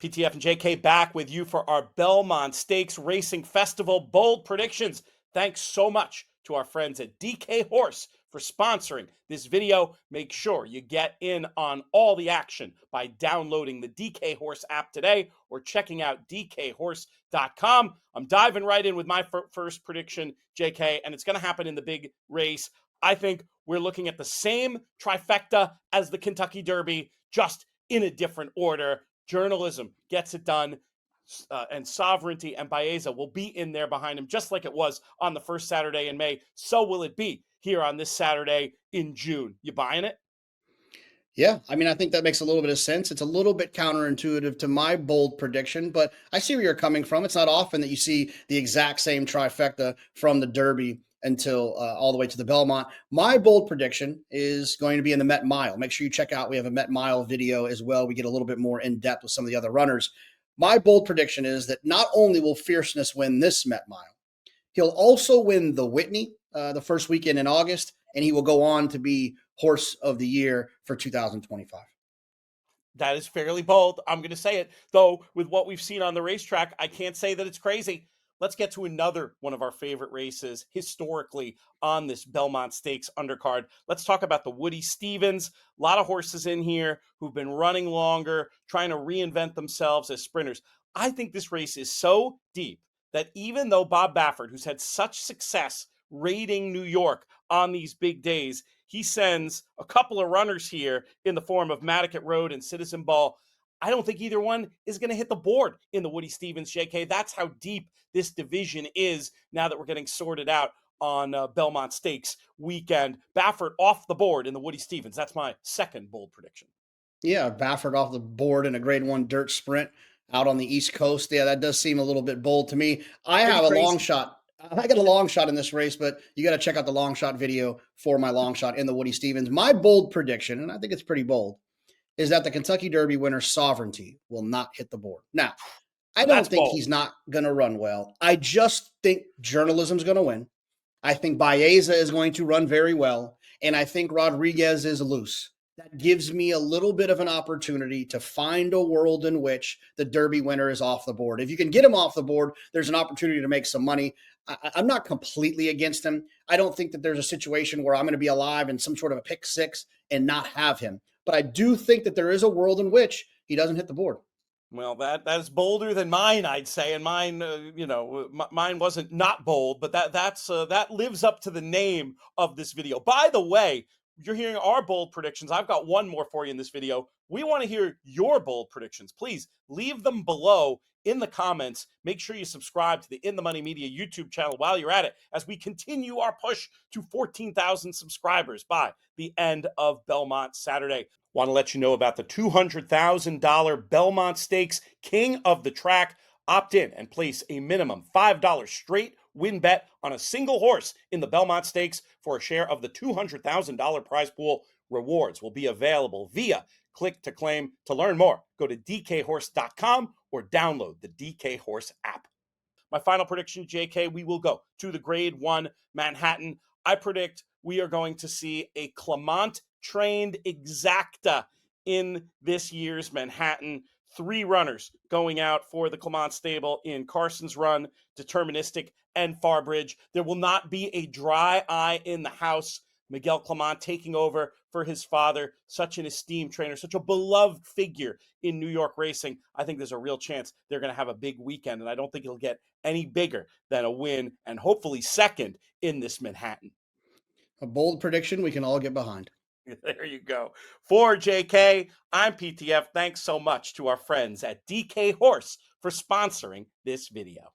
PTF and JK back with you for our Belmont Stakes Racing Festival bold predictions. Thanks so much to our friends at DK Horse for sponsoring this video. Make sure you get in on all the action by downloading the DK Horse app today or checking out dkhorse.com. I'm diving right in with my first prediction, JK, and it's going to happen in the big race. I think we're looking at the same trifecta as the Kentucky Derby, just in a different order. Journalism gets it done, and Sovereignty and Baeza will be in there behind him, just like it was on the first Saturday in May. So will it be here on this Saturday in June. You buying it? Yeah, I mean, I think that makes a little bit of sense. It's a little bit counterintuitive to my bold prediction, but I see where you're coming from. It's not often that you see the exact same trifecta from the Derby until all the way to the Belmont. My bold prediction is going to be in the Met Mile. Make sure you check out, we have a Met Mile video as well. We get a little bit more in depth with some of the other runners. My bold prediction is that not only will Fierceness win this Met Mile, he'll also win the Whitney the first weekend in August, and he will go on to be Horse of the Year for 2025. That is fairly bold. I'm going to say it. Though, with what we've seen on the racetrack, I can't say that it's crazy. Let's get to another one of our favorite races historically on this Belmont Stakes undercard. Let's talk about the Woody Stephens. A lot of horses in here who've been running longer, trying to reinvent themselves as sprinters. I think this race is so deep that even though Bob Baffert, who's had such success raiding New York on these big days, he sends a couple of runners here in the form of Matticat Road and Citizen Ball. I don't think either one is going to hit the board in the Woody Stephens, JK. That's how deep this division is now that we're getting sorted out on Belmont Stakes weekend. Baffert off the board in the Woody Stephens. That's my second bold prediction. Yeah, Baffert off the board in a grade one dirt sprint out on the East Coast. Yeah, that does seem a little bit bold to me. I Pretty have a long crazy. shot. I got a long shot in this race, but you got to check out the long shot video for my long shot in the Woody Stephens. My bold prediction, and I think it's pretty bold, is that the Kentucky Derby winner Sovereignty will not hit the board. Now, I That's don't think bold. he's not going to run well. I just think journalism's going to win. I think Baeza is going to run very well, and I think Rodriguez is loose. That gives me a little bit of an opportunity to find a world in which the Derby winner is off the board. If you can get him off the board, there's an opportunity to make some money. I'm not completely against him. I don't think that there's a situation where I'm going to be alive in some sort of a pick six and not have him. But I do think that there is a world in which he doesn't hit the board. Well, that's bolder than mine, I'd say, and mine, mine wasn't not bold, but that lives up to the name of this video. By the way, you're hearing our bold predictions. I've got one more for you in this video. We want to hear your bold predictions. Please leave them below in the comments. Make sure you subscribe to the In the Money Media YouTube channel while you're at it, as we continue our push to 14,000 subscribers by the end of Belmont Saturday. Want to let you know about the $200,000 Belmont Stakes King of the Track. Opt in and place a minimum $5 straight win bet on a single horse in the Belmont Stakes for a share of the $200,000 prize pool. Rewards will be available via click to claim. To learn more, go to dkhorse.com or download the DK Horse app. My final prediction, JK, we will go to the grade one Manhattan. I predict we are going to see a Clement trained exacta in this year's Manhattan. 3 runners going out for the Clement stable in Carson's Run, Deterministic, and Farbridge. There will not be a dry eye in the house. Miguel Clement taking over for his father, such an esteemed trainer, such a beloved figure in New York racing. I think there's a real chance they're going to have a big weekend, and I don't think it'll get any bigger than a win and hopefully second in this Manhattan. A bold prediction we can all get behind. There you go. For JK, I'm PTF. Thanks so much to our friends at DK Horse for sponsoring this video.